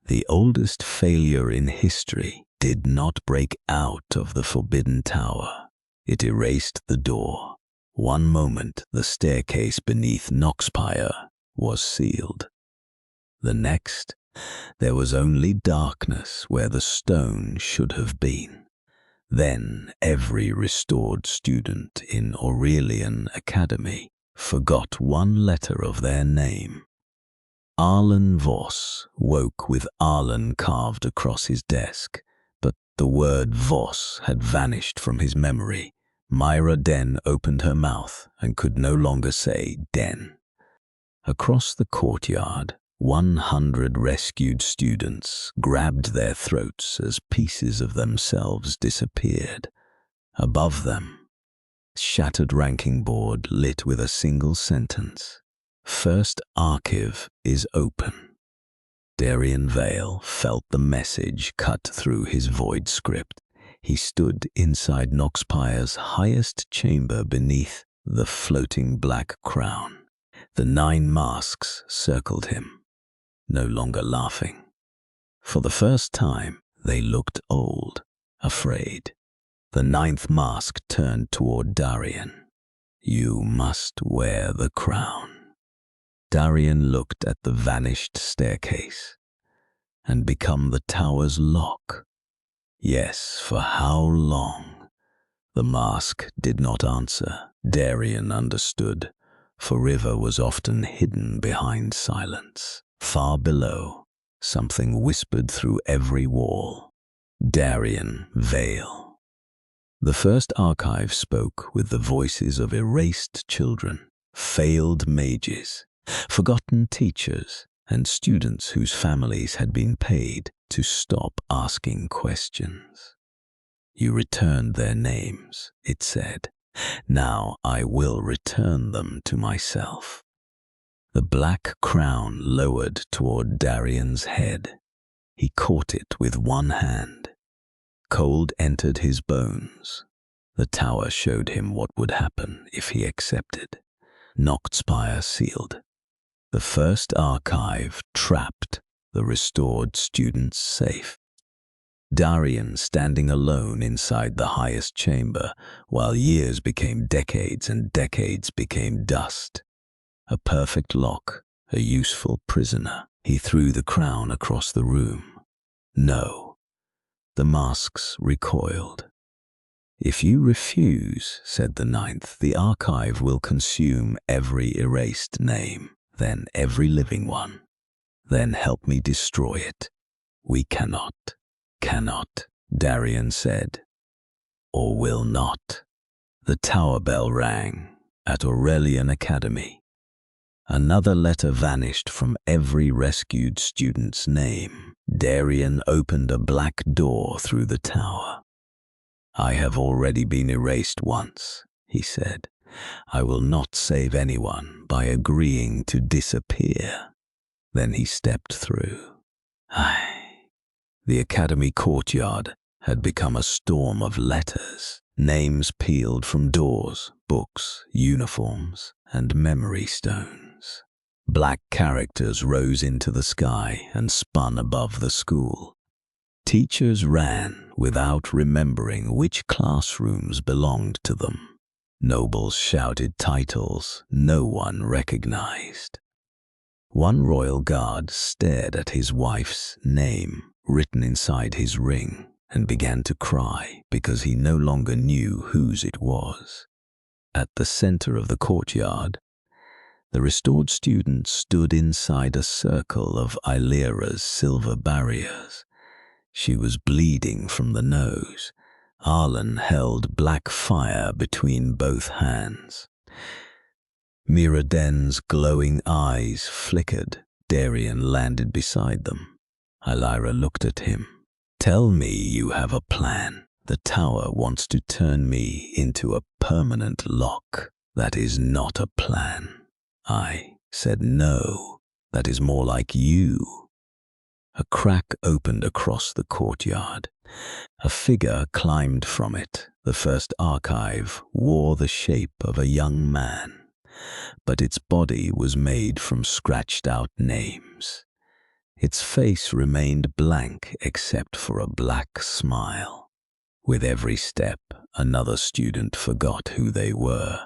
The oldest failure in history did not break out of the Forbidden Tower. It erased the door. One moment, the staircase beneath Noxpire was sealed. The next, there was only darkness where the stone should have been. Then every restored student in Aurelian Academy forgot one letter of their name. Arlen Voss woke with Arlen carved across his desk, but the word Voss had vanished from his memory. Myra Den opened her mouth and could no longer say Den. Across the courtyard, 100 rescued students grabbed their throats as pieces of themselves disappeared. Above them, shattered ranking board lit with a single sentence. First archive is open. Darian Vale felt the message cut through his void script. He stood inside Noxpire's highest chamber beneath the floating black crown. The 9 masks circled him, no longer laughing. For the first time, they looked old, afraid. The 9th mask turned toward Darian. You must wear the crown. Darian looked at the vanished staircase. And become the tower's lock. Yes, for how long? The mask did not answer. Darian understood, for River was often hidden behind silence. Far below, something whispered through every wall. Darian Vale. The first archive spoke with the voices of erased children, failed mages, forgotten teachers, and students whose families had been paid to stop asking questions. You returned their names, it said. Now I will return them to myself. The black crown lowered toward Darian's head. He caught it with one hand. Cold entered his bones. The tower showed him what would happen if he accepted. Noxpire sealed. The first archive trapped the restored students safe. Darian standing alone inside the highest chamber, while years became decades and decades became dust. A perfect lock, a useful prisoner. He threw the crown across the room. No. The masks recoiled. If you refuse, said the 9th, the archive will consume every erased name, then every living one. Then help me destroy it. We cannot, Darian said. Or will not. The tower bell rang at Aurelian Academy. Another letter vanished from every rescued student's name. Darian opened a black door through the tower. I have already been erased once, he said. I will not save anyone by agreeing to disappear. Then he stepped through. The academy courtyard had become a storm of letters. Names peeled from doors, books, uniforms, and memory stones. Black characters rose into the sky and spun above the school. Teachers ran without remembering which classrooms belonged to them. Nobles shouted titles no one recognized. One royal guard stared at his wife's name written inside his ring and began to cry because he no longer knew whose it was. At the center of the courtyard, the restored student stood inside a circle of Illyra's silver barriers. She was bleeding from the nose. Arlen held black fire between both hands. Miraden's glowing eyes flickered. Darian landed beside them. Illyra looked at him. Tell me you have a plan. The tower wants to turn me into a permanent lock. That is not a plan. I said no. That is more like you. A crack opened across the courtyard. A figure climbed from it. The first archive wore the shape of a young man, but its body was made from scratched-out names. Its face remained blank except for a black smile. With every step, another student forgot who they were.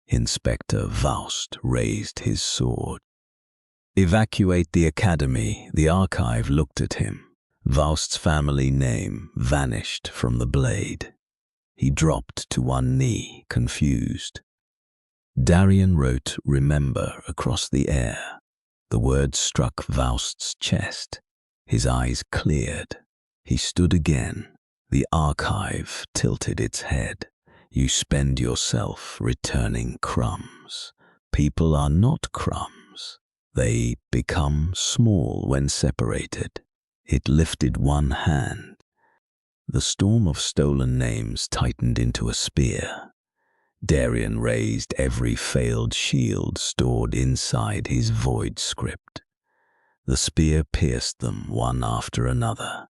Inspector Faust raised his sword. "Evacuate the academy." The archive looked at him. Faust's family name vanished from the blade. He dropped to one knee, confused. Darian wrote "Remember" across the air. The words struck Faust's chest. His eyes cleared. He stood again. The archive tilted its head. "You spend yourself returning crumbs. People are not crumbs. They become small when separated." It lifted one hand. The storm of stolen names tightened into a spear. Darian raised every failed shield stored inside his void script. The spear pierced them one after another.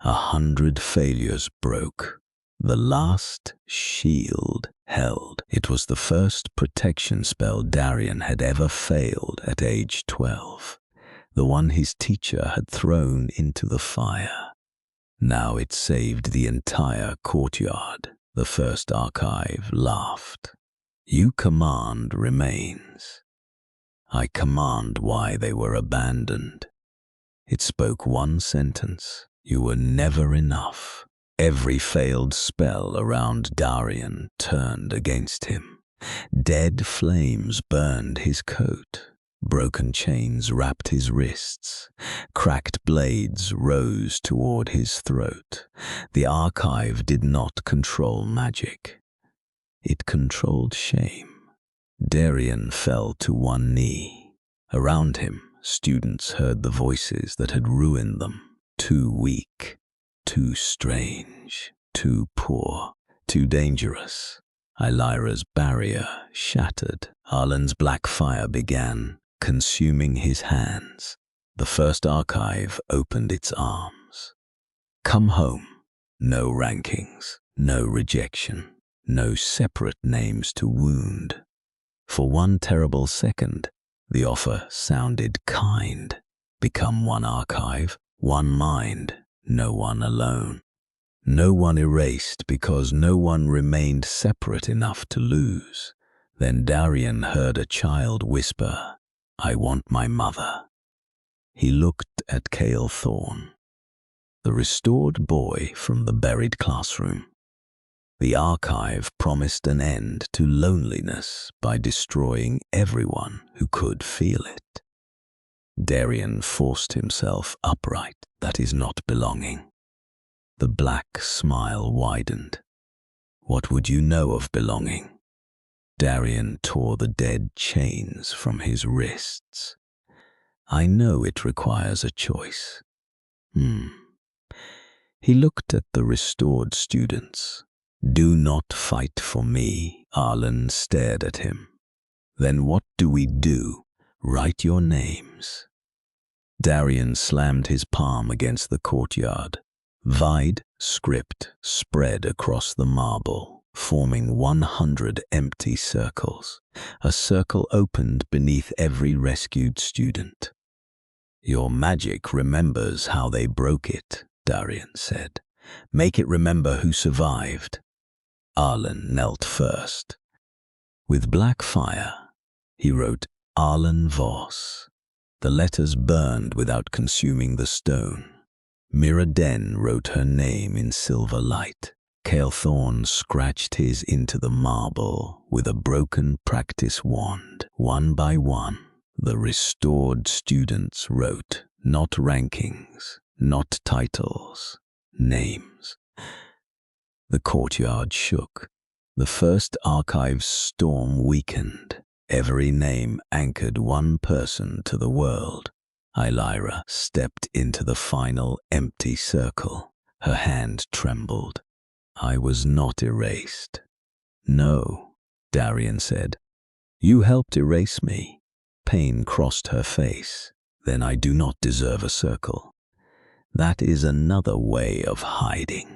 100 failures broke. The last shield held. It was the first protection spell Darian had ever failed at age 12. The one his teacher had thrown into the fire. Now it saved the entire courtyard. The first archive laughed. "You command remains. I command why they were abandoned." It spoke one sentence. You were never enough. Every failed spell around Darian turned against him. Dead flames burned his coat. Broken chains wrapped his wrists. Cracked blades rose toward his throat. The archive did not control magic. It controlled shame. Darian fell to one knee. Around him, students heard the voices that had ruined them. Too weak, too strange, too poor, too dangerous. Ilira's barrier shattered. Arlen's black fire began, consuming his hands. The first archive opened its arms. Come home. No rankings, no rejection, no separate names to wound. For one terrible second, the offer sounded kind. Become one archive, one mind, no one alone. No one erased because no one remained separate enough to lose. Then Darian heard a child whisper, "I want my mother." He looked at Cale Thorne, the restored boy from the buried classroom. The archive promised an end to loneliness by destroying everyone who could feel it. Darian forced himself upright. That is not belonging. The black smile widened. What would you know of belonging? Darian tore the dead chains from his wrists. I know it requires a choice. He looked at the restored students. Do not fight for me. Arlen stared at him. Then what do we do? Write your names. Darian slammed his palm against the courtyard. Vide script spread across the marble, forming 100 empty circles. A circle opened beneath every rescued student. Your magic remembers how they broke it, Darian said. Make it remember who survived. Arlen knelt first. With black fire, he wrote Arlen Voss. The letters burned without consuming the stone. Miraden wrote her name in silver light. Cale Thorne scratched his into the marble with a broken practice wand. One by one, the restored students wrote, not rankings, not titles, names. The courtyard shook. The first archive's storm weakened. Every name anchored one person to the world. Ilira stepped into the final empty circle. Her hand trembled. I was not erased. No, Darian said. You helped erase me. Pain crossed her face. Then I do not deserve a circle. That is another way of hiding.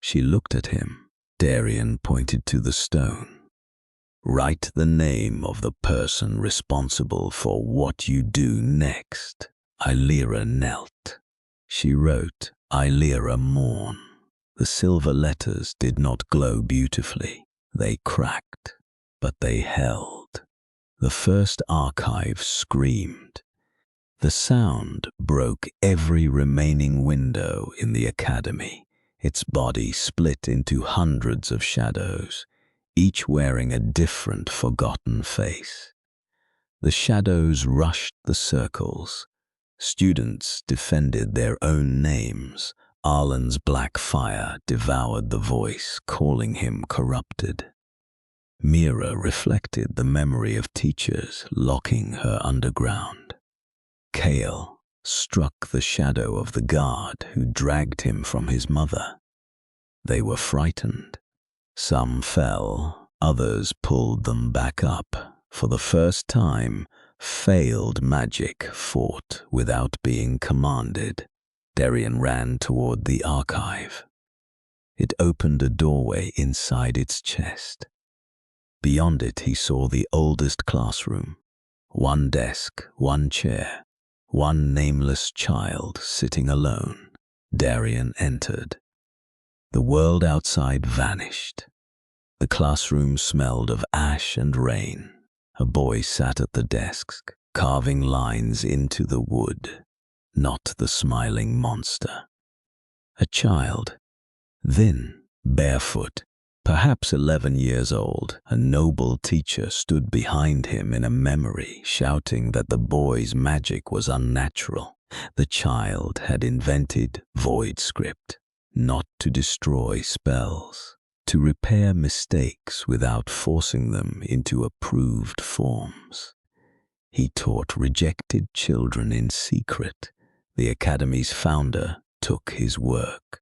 She looked at him. Darian pointed to the stone. Write the name of the person responsible for what you do next. Illyra knelt. She wrote, Illyra mourn. The silver letters did not glow beautifully. They cracked, but they held. The first archive screamed. The sound broke every remaining window in the academy. Its body split into hundreds of shadows, each wearing a different forgotten face. The shadows rushed the circles. Students defended their own names. Arlen's black fire devoured the voice, calling him corrupted. Mira reflected the memory of teachers locking her underground. Kale struck the shadow of the guard who dragged him from his mother. They were frightened. Some fell, others pulled them back up. For the first time, failed magic fought without being commanded. Darian ran toward the archive. It opened a doorway inside its chest. Beyond it he saw the oldest classroom. One desk, one chair, one nameless child sitting alone. Darian entered. The world outside vanished. The classroom smelled of ash and rain. A boy sat at the desk, carving lines into the wood, not the smiling monster. A child, thin, barefoot, perhaps 11 years old, a noble teacher stood behind him in a memory, shouting that the boy's magic was unnatural. The child had invented void script, not to destroy spells, to repair mistakes without forcing them into approved forms. He taught rejected children in secret. The Academy's founder took his work.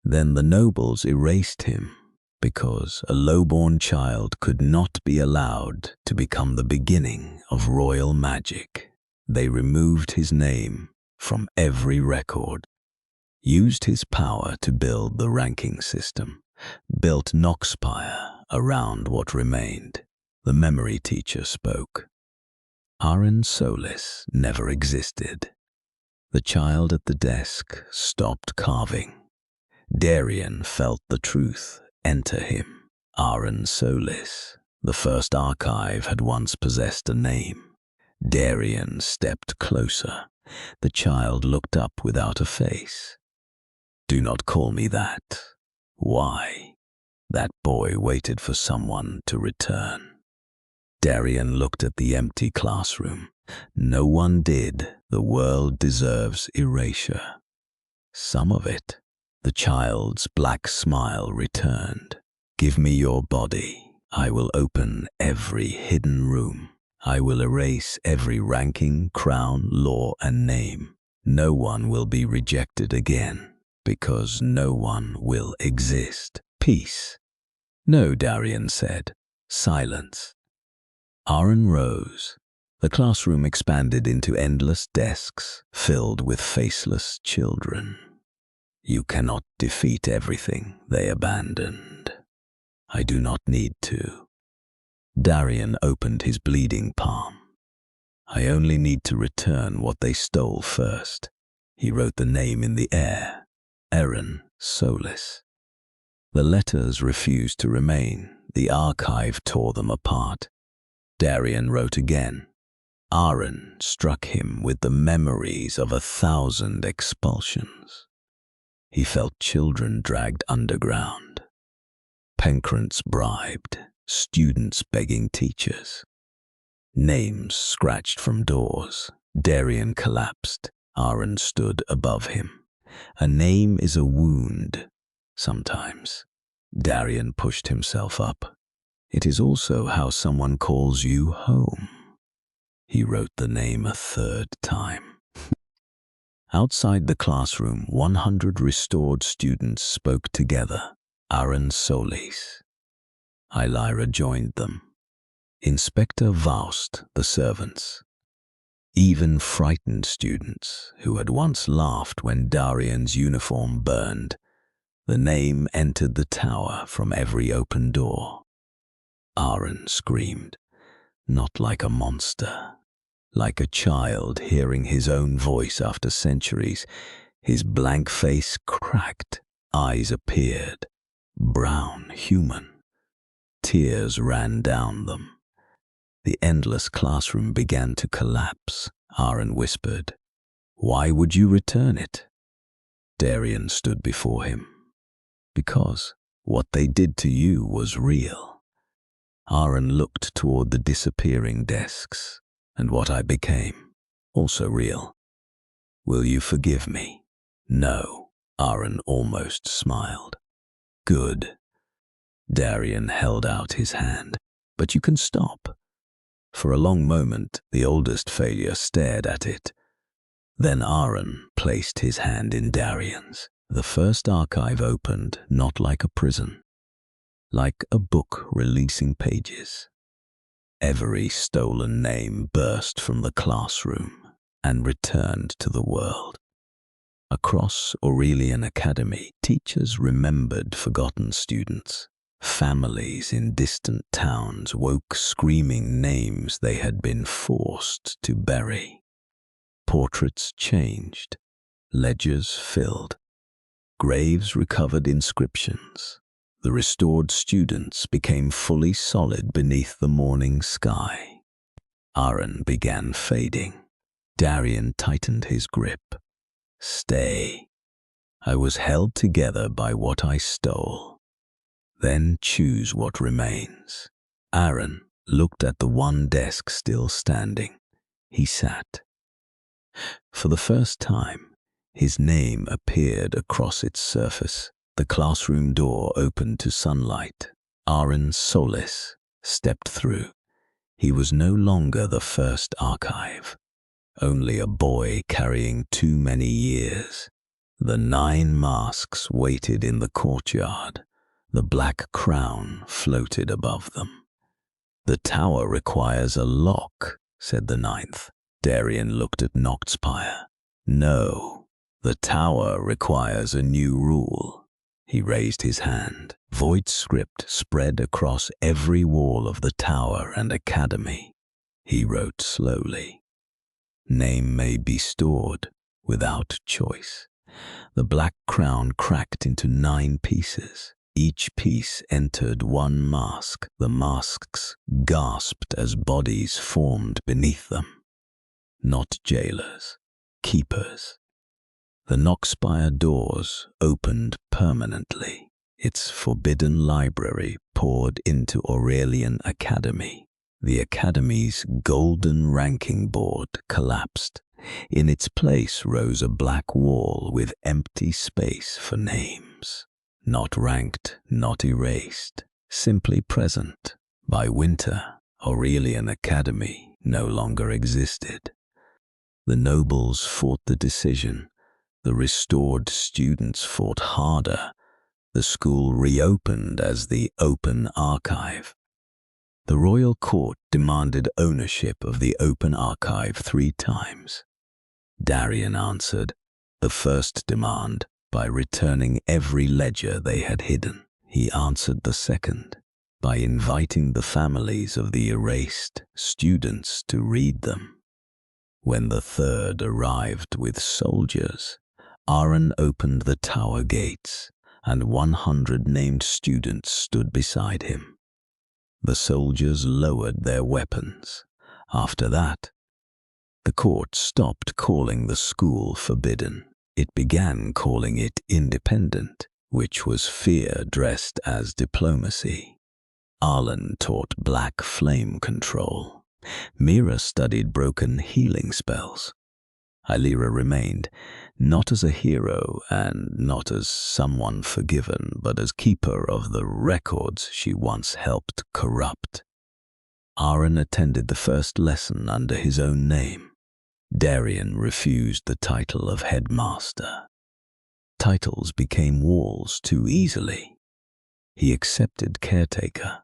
Then the nobles erased him because a lowborn child could not be allowed to become the beginning of royal magic. They removed his name from every record, used his power to build the ranking system, built Noxpire around what remained. The memory teacher spoke. Aren Solis never existed. The child at the desk stopped carving. Darian felt the truth enter him. Aren Solis, the first archive, had once possessed a name. Darian stepped closer. The child looked up without a face. Do not call me that. Why? That boy waited for someone to return. Darian looked at the empty classroom. No one did. The world deserves erasure. Some of it. The child's black smile returned. Give me your body. I will open every hidden room. I will erase every ranking, crown, law, and name. No one will be rejected again, because no one will exist. Peace. No, Darian said. Silence. Aren rose. The classroom expanded into endless desks filled with faceless children. You cannot defeat everything they abandoned. I do not need to. Darian opened his bleeding palm. I only need to return what they stole first. He wrote the name in the air. Aren Solis. The letters refused to remain. The archive tore them apart. Darian wrote again. Aren struck him with the memories of 1,000 expulsions. He felt children dragged underground, pancrants bribed, students begging teachers, names scratched from doors. Darian collapsed. Aren stood above him. A name is a wound, sometimes. Darian pushed himself up. It is also how someone calls you home. He wrote the name a third time. Outside the classroom, 100 restored students spoke together. Aren Solis. Illyra joined them. Inspector Vaust, the servants. Even frightened students who had once laughed when Darian's uniform burned. The name entered the tower from every open door. Aren screamed, not like a monster, Like a child hearing his own voice after centuries, his blank face cracked, eyes appeared, brown, human. Tears ran down them. The endless classroom began to collapse. Aaron whispered, "Why would you return it?" Darian stood before him. "Because what they did to you was real." Aaron looked toward the disappearing desks. "And what I became, also real. Will you forgive me?" "No," Aaron almost smiled. "Good." Darian held out his hand. "But you can stop." For a long moment, the oldest failure stared at it. Then Aaron placed his hand in Darian's. The first archive opened not like a prison, like a book releasing pages. Every stolen name burst from the classroom and returned to the world. Across Aurelian Academy, teachers remembered forgotten students. Families in distant towns woke screaming names they had been forced to bury. Portraits changed, ledgers filled, graves recovered inscriptions. The restored students became fully solid beneath the morning sky. Aaron began fading. Darian tightened his grip. "Stay." "I was held together by what I stole. Then choose what remains." Aaron looked at the one desk still standing. He sat. For the first time, his name appeared across its surface. The classroom door opened to sunlight. Aaron Solis stepped through. He was no longer the first archive, only a boy carrying too many years. The 9 masks waited in the courtyard. The black crown floated above them. "The tower requires a lock," said the 9th. Darian looked at Noxpire. "No, the tower requires a new rule." He raised his hand. Void script spread across every wall of the tower and academy. He wrote slowly. "Name may be stored without choice." The black crown cracked into 9 pieces. Each piece entered one mask. The masks gasped as bodies formed beneath them. Not jailers, keepers. The Noxpire doors opened permanently. Its forbidden library poured into Aurelian Academy. The Academy's golden ranking board collapsed. In its place rose a black wall with empty space for names. Not ranked, not erased, simply present. By winter, Aurelian Academy no longer existed. The nobles fought the decision. The restored students fought harder. The school reopened as the Open Archive. The royal court demanded ownership of the Open Archive 3 times. Darian answered the first demand by returning every ledger they had hidden. He answered the second by inviting the families of the erased students to read them. When the third arrived with soldiers, Aaron opened the tower gates, and 100 named students stood beside him. The soldiers lowered their weapons. After that, the court stopped calling the school forbidden. It began calling it independent, which was fear dressed as diplomacy. Arlen taught black flame control. Mira studied broken healing spells. Illyra remained, not as a hero and not as someone forgiven, but as keeper of the records she once helped corrupt. Aaron attended the first lesson under his own name. Darian refused the title of headmaster. Titles became walls too easily. He accepted caretaker.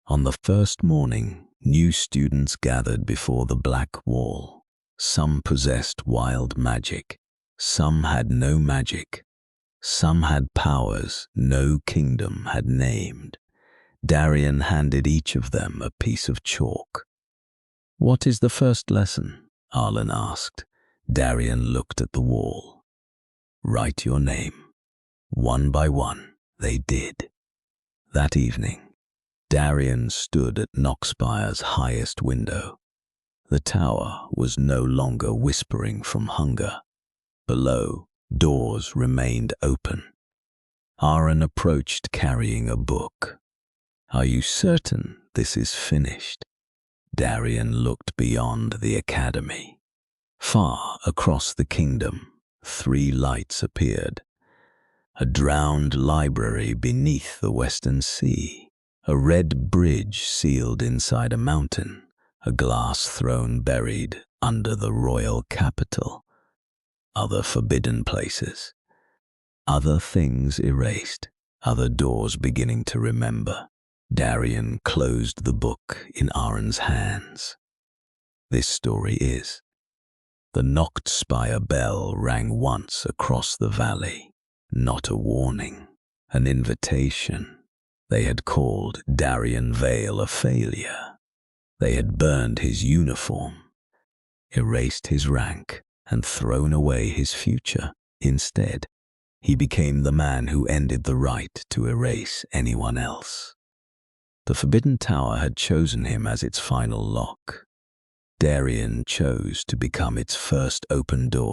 On the first morning, new students gathered before the black wall. Some possessed wild magic. Some had no magic. Some had powers no kingdom had named. Darian handed each of them a piece of chalk. What is the first lesson? Arlen asked. Darian looked at the wall. Write your name. One by one, they did. That evening, Darian stood at Knockspire's highest window. The tower was no longer whispering from hunger. Below, doors remained open. Aaron approached carrying a book. Are you certain this is finished? Darian looked beyond the academy. Far across the kingdom, 3 lights appeared. A drowned library beneath the western sea, a red bridge sealed inside a mountain, a glass throne buried under the royal capital. Other forbidden places. Other things erased, other doors beginning to remember. Darian closed the book in Aaron's hands. This story is: the knocked spire bell rang once across the valley, not a warning, an invitation. They had called Darian Vale a failure. They had burned his uniform, erased his rank, and thrown away his future. Instead, he became the man who ended the right to erase anyone else. The Forbidden Tower had chosen him as its final lock. Darian chose to become its first open door.